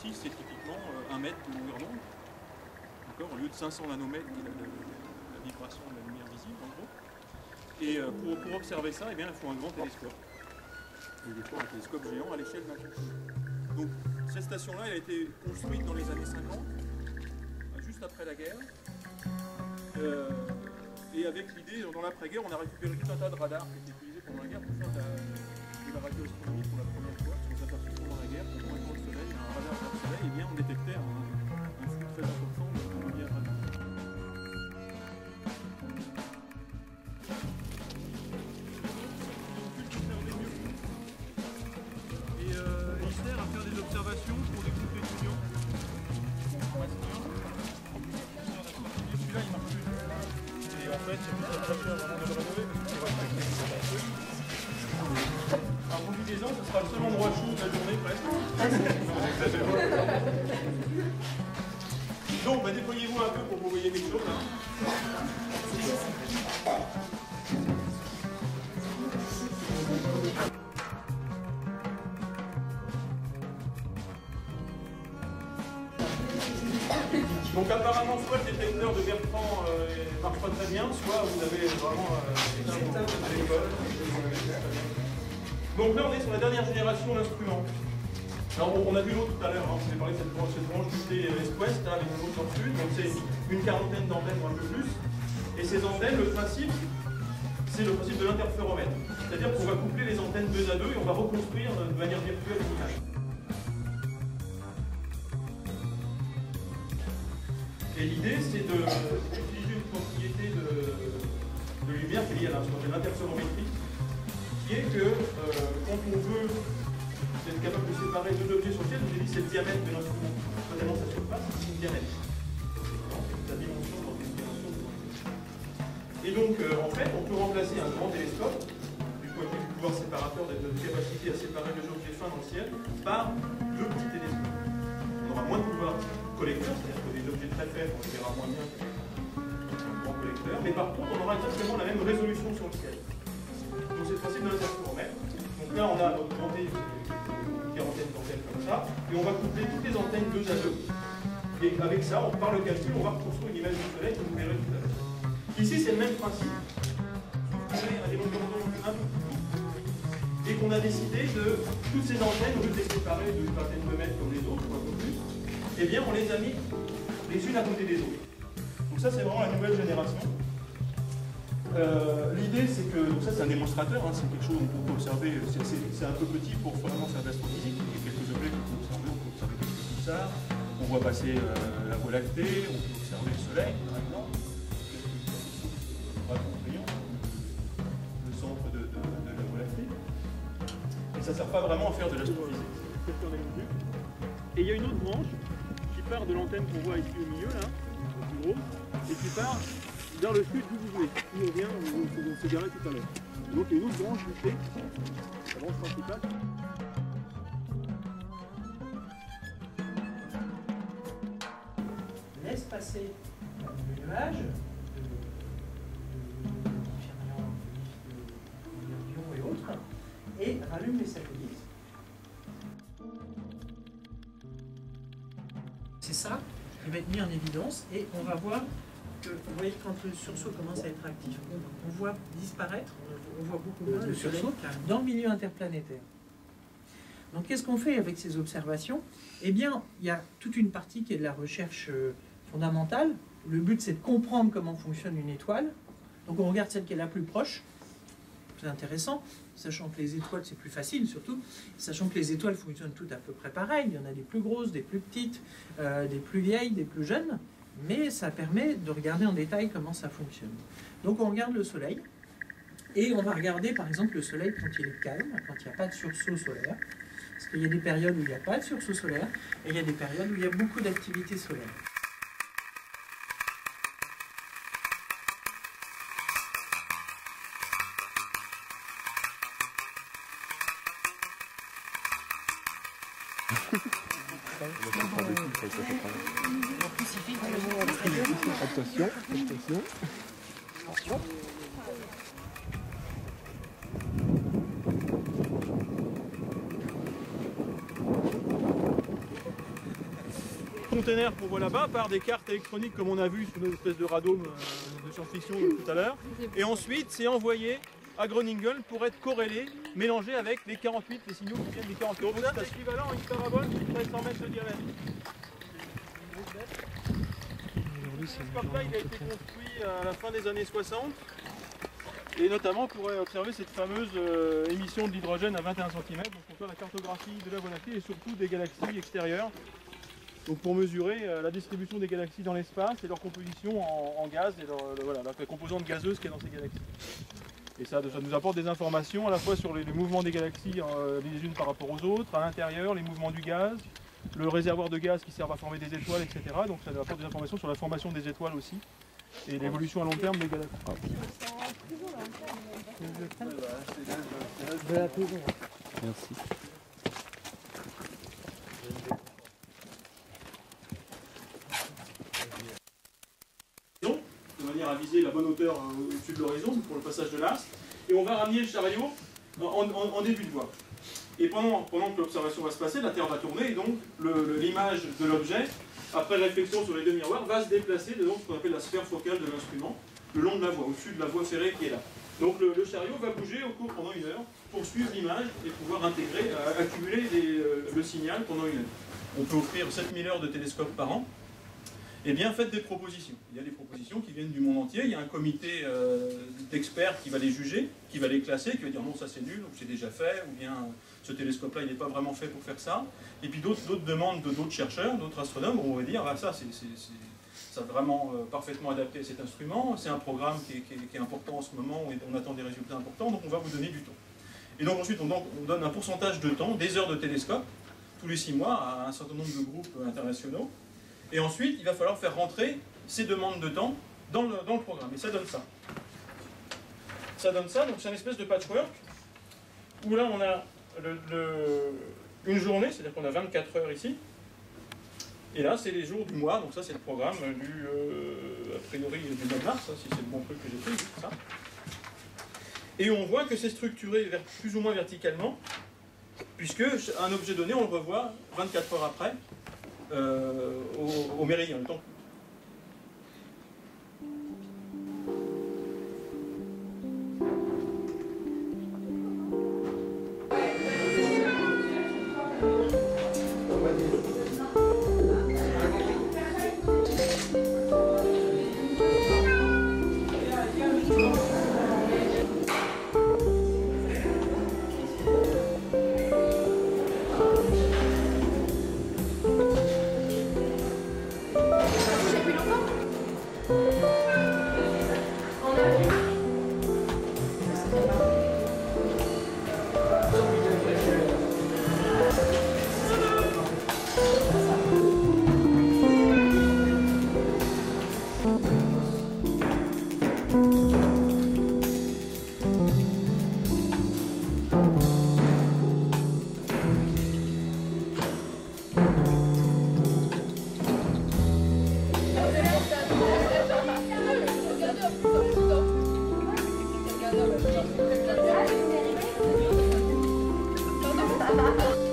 ici, c'est typiquement 1 mètre de longueur d'onde. Au lieu de 500 nanomètres, qui est la vibration de la lumière visible, en gros. Et pour observer ça, eh bien, il faut un grand télescope. Et des fois, un télescope géant à l'échelle d'un couche. Donc, cette station-là, elle a été construite dans les années 50, juste après la guerre. Et avec l'idée, dans l'après-guerre, on a récupéré tout un tas de radars qui étaient utilisés pendant la guerre pour faire de la radioastronomie pour la première fois. Parce qu'on s'est aperçu pendant la guerre, pour pointant le soleil, un radar vers le soleil, et bien on détectait un flux très important de lumière radio. Et il sert à faire des observations pour des groupes d'étudiants. Celui-là, il marche plus. Et en fait, ça coûte très cher vraiment de le rénover parce qu'il va craquer un peu. Alors, profitez-en, ce sera le seul endroit chaud de la journée presque. Donc, bah, déployez-vous un peu pour que vous voyez quelque chose. Donc apparemment, soit le détecteur de Bertrand ne marche pas très bien, soit vous avez vraiment éteint à l'école. Donc là, on est sur la dernière génération d'instruments. Alors on a vu l'autre tout à l'heure, on s'est parlé de cette branche butée Est-Ouest, avec une autre sud, donc c'est une quarantaine d'antennes ou un peu plus. Et ces antennes, le principe, c'est le principe de l'interféromètre. C'est-à-dire qu'on va coupler les antennes 2 à 2 et on va reconstruire de manière virtuelle une image. Et l'idée, c'est d'utiliser une propriété de lumière qui est liée à l'interférométrie, qui est que quand on veut être capable de séparer 2 objets sur le ciel, je vous ai dit c'est le diamètre de l'instrument, pas tellement sa surface, c'est le diamètre. C'est la dimension dans une dimension de l'instrument. Et donc, en fait, on peut remplacer un grand télescope, du point de vue du pouvoir séparateur, de capacité à séparer 2 objets fins dans le ciel, par 2 petits télescopes. On aura moins de pouvoir collecteur, c'est-à-dire que des objets très faibles, on les verra moins bien qu'un grand collecteur, mais par contre, on aura exactement la même résolution sur le ciel. Donc c'est le principe de l'interféromètre. Donc là, on a notre antenne, une quarantaine d'antennes comme ça, et on va coupler toutes les antennes 2 à 2. Et avec ça, par le calcul, on va reconstruire une image du soleil que vous verrez tout à l'heure. Ici, c'est le même principe, sauf qu'on a des longueurs d'onde un peu plus courtes, et qu'on a décidé de toutes ces antennes, au lieu de les séparer d'une vingtaine de mètres comme les autres, ou un peu plus, eh bien, on les a mis les unes à côté des autres. Donc ça, c'est vraiment la nouvelle génération. L'idée, c'est que, donc ça, c'est un démonstrateur, hein, c'est quelque chose qu'on peut observer, c'est un peu petit pour vraiment faire de l'astrophysique. Il y a quelques objets qu'on peut observer, on peut observer quelques pulsars, on voit passer la Voie lactée, on peut observer le Soleil, par exemple, le centre de la Voie lactée. Et ça ne sert pas vraiment à faire de l'astrophysique. Et il y a une autre branche qui part de l'antenne qu'on voit ici au milieu, là, le plus gros, et qui part vers le sud d'où vous êtes, où on vient, où on s'est garé tout à l'heure. Donc il y a une autre branche bouchée, la branche principale. Laisse passer le nuage de Lyon et autres, et rallume les satellites. C'est ça qui va être mis en évidence, et on va voir que, vous voyez, quand le sursaut commence à être actif, on voit disparaître, on voit beaucoup moins le sursaut dans le milieu interplanétaire. Donc qu'est-ce qu'on fait avec ces observations? Eh bien, il y a toute une partie qui est de la recherche fondamentale. Le but, c'est de comprendre comment fonctionne une étoile. Donc on regarde celle qui est la plus proche. C'est intéressant, sachant que les étoiles, c'est plus facile surtout, sachant que les étoiles fonctionnent toutes à peu près pareil. Il y en a des plus grosses, des plus petites, des plus vieilles, des plus jeunes. Mais ça permet de regarder en détail comment ça fonctionne. Donc on regarde le Soleil, et on va regarder par exemple le Soleil quand il est calme, quand il n'y a pas de sursaut solaire. Parce qu'il y a des périodes où il n'y a pas de sursaut solaire, et il y a des périodes où il y a beaucoup d'activité solaire. Attention, attention. container qu'on voit là-bas par des cartes électroniques comme on a vu sur une espèce de radome de science-fiction tout à l'heure. Et ensuite, c'est envoyé à Groningen pour être corrélé, mélangé avec les 48, les signaux qui viennent des 48. Donc là, c'est équivalent à une parabole qui fait 100 mètres de diamètre. Ce télescope-là, il a été construit à la fin des années 60. Et notamment pour observer cette fameuse émission de l'hydrogène à 21 cm, donc pour faire la cartographie de la Voie lactée et surtout des galaxies extérieures. Donc pour mesurer la distribution des galaxies dans l'espace et leur composition en gaz et la composante gazeuse qui est dans ces galaxies. Et ça nous apporte des informations à la fois sur les mouvements des galaxies les unes par rapport aux autres, à l'intérieur, les mouvements du gaz, le réservoir de gaz qui sert à former des étoiles, etc. Donc ça nous apporte des informations sur la formation des étoiles aussi et l'évolution à long terme des galaxies. Merci. De manière à viser la bonne hauteur au-dessus de l'horizon pour le passage de l'astre. Et on va ramener le chariot en début de voie. Et pendant que l'observation va se passer, la Terre va tourner et donc l'image de l'objet, après réflexion sur les deux miroirs, va se déplacer de ce qu'on appelle la sphère focale de l'instrument, le long de la voie, au-dessus de la voie ferrée qui est là. Donc le chariot va bouger au cours pendant 1 heure pour suivre l'image et pouvoir intégrer, accumuler le signal pendant 1 heure. On peut offrir 7000 heures de télescope par an. Eh bien, faites des propositions. Il y a des propositions qui viennent du monde entier. Il y a un comité d'experts qui va les juger, qui va les classer, qui va dire non, ça c'est nul, ou c'est déjà fait, ou bien ce télescope-là, il n'est pas vraiment fait pour faire ça. Et puis d'autres demandes de d'autres chercheurs, d'autres astronomes, où on va dire ah, ça c'est vraiment parfaitement adapté à cet instrument. C'est un programme qui est important en ce moment, et on attend des résultats importants, donc on va vous donner du temps. Et donc ensuite, on donne un pourcentage de temps, des heures de télescope, tous les 6 mois, à un certain nombre de groupes internationaux. Et ensuite, il va falloir faire rentrer ces demandes de temps dans le programme. Et ça donne ça. Ça donne ça, donc c'est une espèce de patchwork, où là on a une journée, c'est-à-dire qu'on a 24 heures ici. Et là, c'est les jours du mois, donc ça c'est le programme a priori du mois de mars, hein, si c'est le bon truc que j'ai fait, c'est ça. Et on voit que c'est structuré plus ou moins verticalement, puisque un objet donné, on le revoit 24 heures après, au méridien, le temps. Regarde.